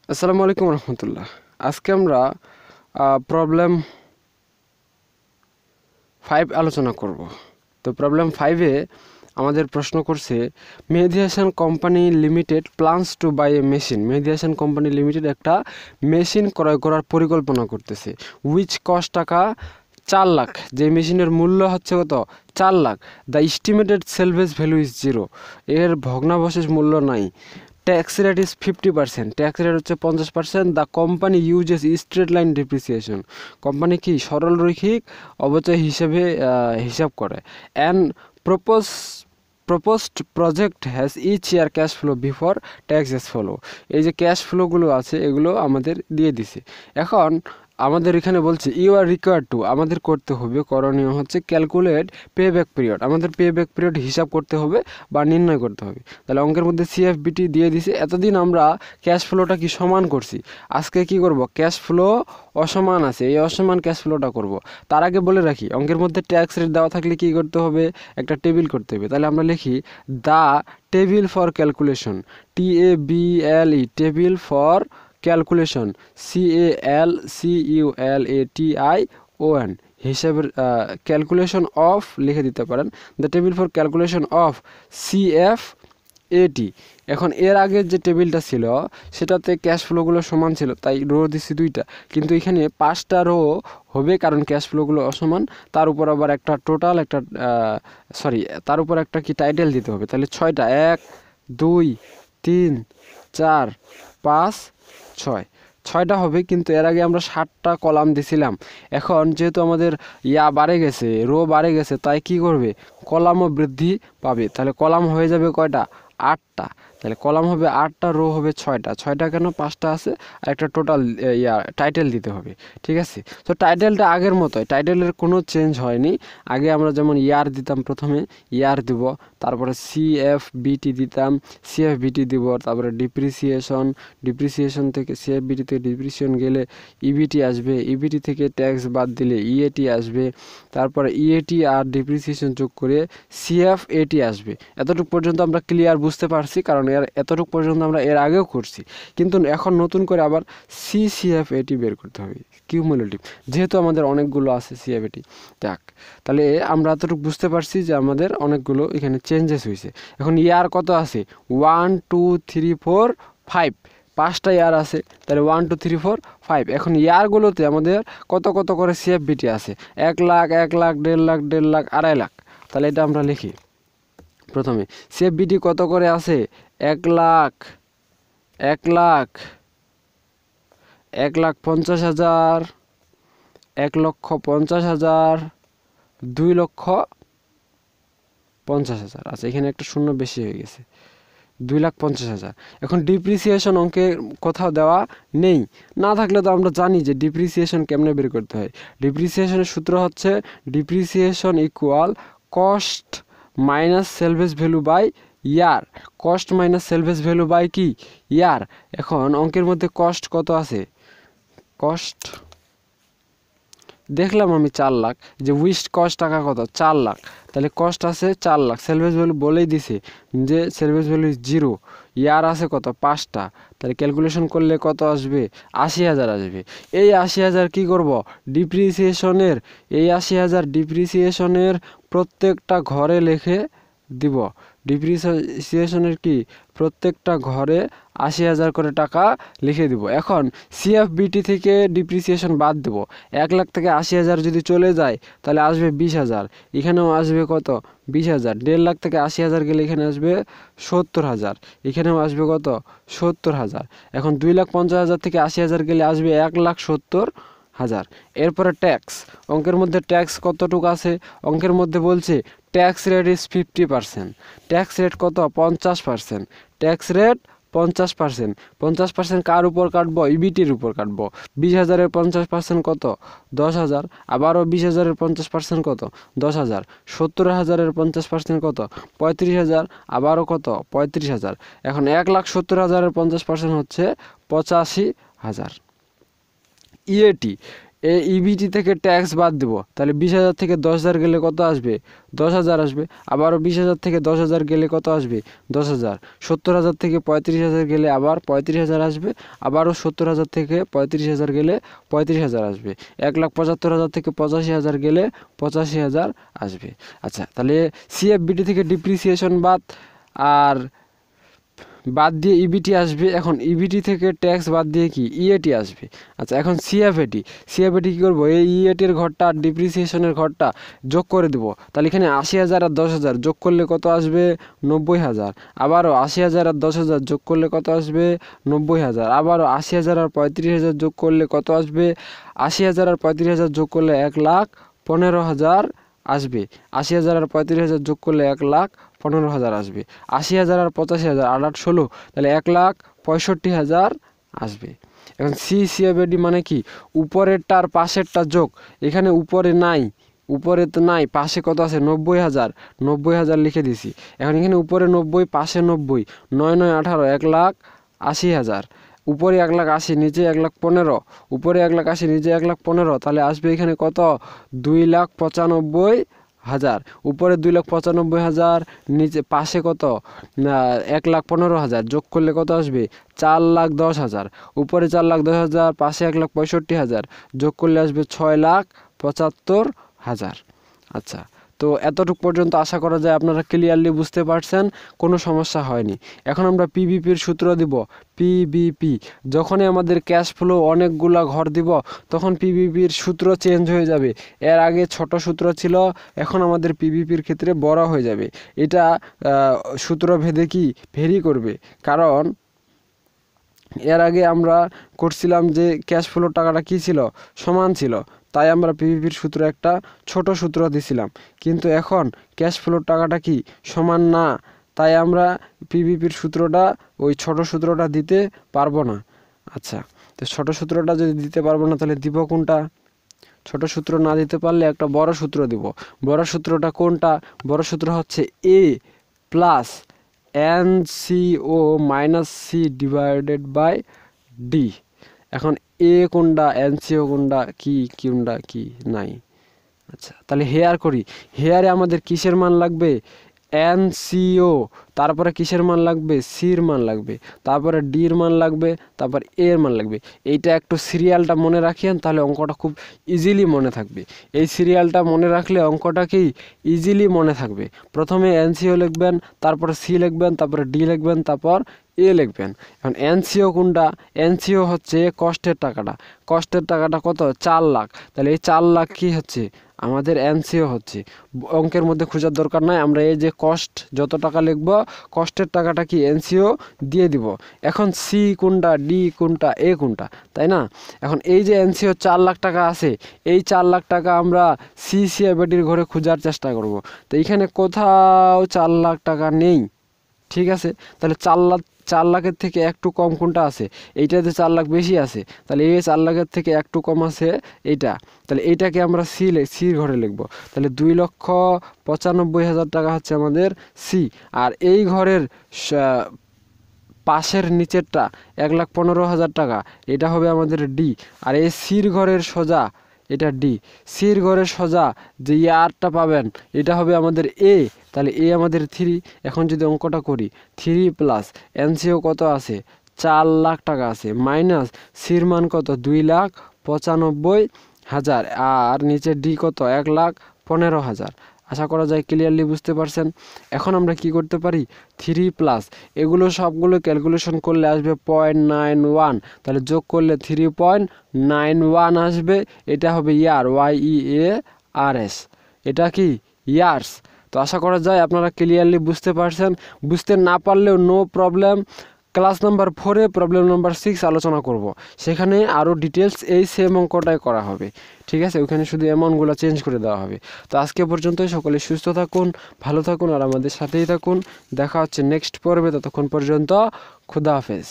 আসসালামু আলাইকুম রহমতুল্লাহ। আজকে আমরা প্রবলেম 5 আলোচনা করব। তো প্রবলেম 5-এ আমাদের প্রশ্ন করছে Mehedi Hasan company limited plans to buy a machine. Mehedi Hasan company limited একটা মেশিন ক্রয় করার পরিকল্পনা করতেছে। উইচ কস্ট টাকা 4 লাখ। যে মেশিনের মূল্য হচ্ছে কত? 4 lakh. The estimated salvage value is 0। এর ভগ্নাবশেষ মূল্য নাই। Tax rate is 50%। Tax rate হচ্ছে 50%। The company uses straight line depreciation. Company কি সরল রৈখিক অবচয় হিসেবে হিসাব করে। And proposed project has each year cash flow before taxes follow. এই যে ক্যাশ ফ্লোগুলো আছে এগুলো আমাদের দিয়ে দিছে। এখন আমাদের এখানে বলছে ইউ আর রিকোয়ার্ড টু, আমাদের করতে হবে, করণীয় হচ্ছে ক্যালকুলেট পে ব্যাক পিরিয়ড। আমাদের পে ব্যাক পিরিয়ড হিসাব করতে হবে বা নির্ণয় করতে হবে। তাহলে অঙ্কের মধ্যে সিএফবিটি দিয়ে দিছে। এতদিন আমরা ক্যাশ ফ্লোটা কি সমান করছি, আজকে কি করব? ক্যাশ ফ্লো অসমান আছে, এই অসমান ক্যাশ ফ্লোটা করব। তার আগে বলে রাখি অঙ্কের মধ্যে ট্যাক্স রেট দেওয়া থাকলে কি করতে হবে? একটা টেবিল করতে হবে। তাহলে আমরা লিখি the table for calculation, TABLE, table for calculation, CALCULATION, হিসাবের ক্যালকুলেশন অফ লিখে দিতে পারেন। The table for calculation of CFAT। এখন এর আগের যে টেবিলটা ছিল সেটাতে ক্যাশ ফ্লোগুলো সমান ছিল, তাই রো দিছি 2টা, কিন্তু এখানে 5টা রো হবে কারণ ক্যাশ ফ্লোগুলো অসমান। তার উপর আবার একটা টোটাল একটা তার উপর একটা কি টাইটেল দিতে হবে। তাহলে 6টা, 1 2 3 4 5 6, 6টা হবে, কিন্তু এর আগে আমরা 7টা কলাম দিছিলাম। এখন যেহেতু আমাদের বাড়ে গেছে, রো বাড়ে গেছে, তাই কি করবে? কলামও বৃদ্ধি পাবে। তাহলে কলাম হয়ে যাবে কয়টা? 8টা। তাহলে কলাম হবে 8টা, রো হবে 6টা। 6টা কেন? 5টা আছে আর একটা টোটাল টাইটেল দিতে হবে। ঠিক আছে, তো টাইটেলটা আগের মতোই, টাইটেলের কোনো চেঞ্জ হয়নি। আগে আমরা যেমন ইয়ার দিতাম, প্রথমে ইয়ার দিব, তারপরে CFBT দিতাম, CFBT দিব, তারপরে ডিপ্রিসিয়েশন থেকে CFBT থেকে ডিপ্রিসিয়েশন গেলে EBT আসবে, EBT থেকে ট্যাক্স বাদ দিলে EAT আসবে, তারপরে EAT আর ডিপ্রিসিয়েশন যোগ করে CFAT আসবে। এতটুকু পর্যন্ত আমরা ক্লিয়ার বুঝতে পারছি, কারণ এতটুকু পর্যন্ত আমরা এর আগেও করছি। কিন্তু এখন নতুন করে আবার CFAT বের করতে হবে, কিউমুলেটিভ, যেহেতু আমাদের অনেকগুলো আছে CFAT। যাক, তাহলে আমরা এতটুকু বুঝতে পারছি যে আমাদের অনেকগুলো এখানে চেঞ্জেস হয়েছে। এখন ইয়ার কত আছে? 1 2 3 4 5, 5টা ইয়ার আছে। তাহলে 1 2 3 4 5। এখন ইয়ারগুলোতে আমাদের কত কত করে CFBT আছে? 1 লাখ, 1 লাখ, 1.5 লাখ, 1.5 লাখ, 2.5 লাখ। তাহলে এটা আমরা লিখি প্রথমে। CFBT কত করে আছে? 1 লাখ, 1 লাখ, 1,50,000, 1,50,000, 2,50,000। আচ্ছা, এখানে একটা শূন্য বেশি হয়ে গেছে, 2,50,000। এখন ডিপ্রিসিয়েশন অঙ্কে কোথাও দেওয়া নেই, না থাকলে তো আমরা জানি যে ডিপ্রিসিয়েশন কেমনে বের করতে হয়। ডিপ্রিসিয়েশনের সূত্র হচ্ছে depreciation equal cost minus salvage value by year. Cost minus salvage value by কি? ইয়ার। এখন অঙ্কের মধ্যে কস্ট কত আছে? কস্ট দেখলাম আমি 4 লাখ, যে উইস্ট কস্ট টাকা কত? 4 লাখ। তাহলে কস্ট আছে 4 লাখ, সেলভেজ ভ্যালু বলেই দিছে যে সেলভেজ ভ্যালু 0। ইয়ার আছে কত? 5টা। তাহলে ক্যালকুলেশন করলে কত আসবে? 80,000 আসবে। এই 80,000 কি করব? ডিপ্রিসিয়েশনের, এই 80,000 ডিপ্রিসিয়েশনের প্রত্যেকটা ঘরে লিখে দিব। ডিপ্রিসিয়েশনের কি প্রত্যেকটা ঘরে 80,000 করে টাকা লিখে দিব। এখন CFBT থেকে ডিপ্রিসিয়েশন বাদ দেব। 1 লাখ থেকে 80,000 যদি চলে যায় তাহলে আসবে 20,000। এখানেও আসবে কত? 20,000। 1.5 লাখ থেকে 80,000 গেলে এখানে আসবে 70,000। এখানেও আসবে কত? 70,000। এখন 2,50,000 থেকে 80,000 গেলে আসবে 1,70,000। এরপরে ট্যাক্স, অঙ্কের মধ্যে ট্যাক্স কতটুকু আছে? অঙ্কের মধ্যে বলছে tax rate is 50%। Tax rate কত? 50%। Tax rate 50%। 50% কার উপর কাটবো? EBTর উপর কাটবো। 20,000-এর 50% কত? 10,000। আবারও 20,000-এর 50% কত? 10,000। 70,000-এর 50% কত? 35,000। আবারও কত? 35,000। এখন 1,70,000-এর 50% হচ্ছে 85,000। EAT, এই ইবিটি থেকে ট্যাক্স বাদ দেব, তাহলে 20,000 থেকে 10,000 গেলে কত আসবে? 10,000 আসবে। আবারও 20,000 থেকে 10,000 গেলে কত আসবে? 10,000। 70,000 থেকে 35,000 গেলে আবার 35,000 আসবে। আবারও 70,000 থেকে 35,000 গেলে 35,000 আসবে। 1,75,000 থেকে 85,000 গেলে 85,000 আসবে। আচ্ছা, তাহলে সিএফবিটি থেকে ডিপ্রিসিয়েশন আর বাদ দিয়ে ইবিটি আসবে। এখন ইবিটি থেকে ট্যাক্স বাদ দিয়ে কি ইএটি আসবে। আচ্ছা, এখন সিএফএটি কী করবো? এই ইএটির ঘরটা আর ডিপ্রিসিয়েশনের ঘরটা যোগ করে দেবো। তাহলে এখানে 80,000 আর 10,000 যোগ করলে কত আসবে? 90,000। আবারও 80,000 আর 10,000 যোগ করলে কত আসবে? 90,000। আবারও 80,000 আর 35,000 যোগ করলে কত আসবে? 80,000 আর 35,000 যোগ করলে 1,15,000 আসবে। 80,000 আর 35,000 যোগ করলে 1,15,000 আসবে। 80,000 আর 85,000 আর 8 16, তাহলে 1,65,000 আসবে। এখন সিএফএডি মানে কি? উপরেরটা আর পাশেরটা যোগ। এখানে উপরে নাই, উপরে তো নাই, পাশে কত আছে? 90,000। 90,000 লিখে দিছি। এখন এখানে উপরে 90, পাশে 90, 9 9 18, 1,80,000। উপরে 1,80,000, নিচে 1,15,000। উপরে 1,80,000, নিচে 1,15,000, তাহলে আসবে এখানে কত? 2,95,000। উপরে 2,95,000, নিচে পাশে কত? 1,15,000। যোগ করলে কত আসবে? 4,10,000। উপরে 4,10,000, পাশে 1,65,000, যোগ করলে আসবে 6,75,000। আচ্ছা, তো এতটুকু পর্যন্ত আশা করা যায় আপনারা ক্লিয়ারলি বুঝতে পারছেন, কোনো সমস্যা হয়নি। এখন আমরা পিবিপির সূত্র দিব। পিবিপি, যখনই আমাদের ক্যাশ ফ্লো অনেকগুলা ঘর দিব তখন পিবিপির সূত্র চেঞ্জ হয়ে যাবে। এর আগে ছোট সূত্র ছিল, এখন আমাদের পিবিপির ক্ষেত্রে বড় হয়ে যাবে। এটা সূত্র ভেদে কি ভেরি করবে, কারণ এর আগে আমরা করছিলাম যে ক্যাশ ফ্লো টাকাটা কী ছিল? সমান ছিল, তাই আমরা পিভিপির সূত্র একটা ছোট সূত্র দিছিলাম। কিন্তু এখন ক্যাশ ফ্লোর টাকাটা কি সমান না, তাই আমরা পিভিপির সূত্রটা ওই ছোট সূত্রটা দিতে পারবো না। আচ্ছা, তো ছোট সূত্রটা যদি দিতে পারবো না তাহলে দিব কোনটা? ছোট সূত্র না দিতে পারলে একটা বড় সূত্র দিব। বড় সূত্রটা কোনটা? বড় সূত্র হচ্ছে A plus NCO minus C divided by D. এখন এ কোনটা, NCO কোনটা, কি কোনটা কি নাই। আচ্ছা, তাহলে হেয়ার করি। হেয়ারে আমাদের কিসের মান লাগবে? NCO, তারপরে কিসের মান লাগবে? সির মান লাগবে, তারপরে ডির মান লাগবে, তারপর এর মান লাগবে। এইটা একটু সিরিয়ালটা মনে রাখেন, তাহলে অঙ্কটা খুব ইজিলি মনে থাকবে। এই সিরিয়ালটা মনে রাখলে অঙ্কটা কি ইজিলি মনে থাকবে। প্রথমে NCO লিখবেন, তারপরে সি লিখবেন, তারপরে ডি লিখবেন, তারপর এ লিখবেন। এখন NCO কোনটা? NCO হচ্ছে কষ্টের টাকাটা। কষ্টের টাকাটা কত? 4 লাখ। তাহলে এই 4 লাখ কি হচ্ছে? আমাদের NCO হচ্ছে। অঙ্কের মধ্যে খোঁজার দরকার নাই, আমরা এই যে কষ্ট যত টাকা লিখব, কষ্টের টাকাটা কি NCO দিয়ে দিব। এখন সি কোনটা, ডি কোনটা, এ কোনটা, তাই না? এখন এই যে NCO 4 লাখ টাকা আছে, এই 4 লাখ টাকা আমরা সিএফএডির ঘরে খোঁজার চেষ্টা করব। তো এইখানে কোথাও 4 লাখ টাকা নেই। ঠিক আছে, তাহলে 4 লাখের থেকে একটু কম কোনটা আছে? এইটাতে 4 লাখ বেশি আছে, তাহলে এই 4 লাখের থেকে একটু কম আছে এইটা। তাহলে এইটাকে আমরা সির ঘরে লিখব। তাহলে 2,95,000 টাকা হচ্ছে আমাদের সি। আর এই ঘরের পাশের নিচেরটা 1,15,000 টাকা, এটা হবে আমাদের ডি। আর এই সির ঘরের সোজা এটা ডি। সির ঘরের সোজা যে ইয়ারটা পাবেন এটা হবে আমাদের এ। তাহলে এ আমাদের 3। এখন যদি অঙ্কটা করি, 3 প্লাস NCO কত আছে? 4 লাখ টাকা আছে, মাইনাস সির মান কত? 2,95,000, আর নিচে ডি কত? 1,15,000। আশা করা যায় ক্লিয়ারলি বুঝতে পারছেন। এখন আমরা কি করতে পারি? 3 প্লাস এগুলো সবগুলো ক্যালকুলেশন করলে আসবে 0.91, তাহলে যোগ করলে 3.91 আসবে। এটা হবে ইয়ার, YEARS। এটা কি ইয়ার্স। তো আশা করা যায় আপনারা ক্লিয়ারলি বুঝতে পারছেন। বুঝতে না পারলেও নো প্রবলেম, ক্লাস নাম্বার 4-এ প্রবলেম নাম্বার 6 আলোচনা করব। সেখানে আরও ডিটেলস এই সেম অঙ্কটাই করা হবে। ঠিক আছে, ওখানে শুধু অ্যামাউন্টগুলো চেঞ্জ করে দেওয়া হবে। তো আজকে পর্যন্তই। সকলে সুস্থ থাকুন, ভালো থাকুন আর আমাদের সাথেই থাকুন। দেখা হচ্ছে নেক্সট পর্বে। ততক্ষণ পর্যন্ত খুদা হাফেজ।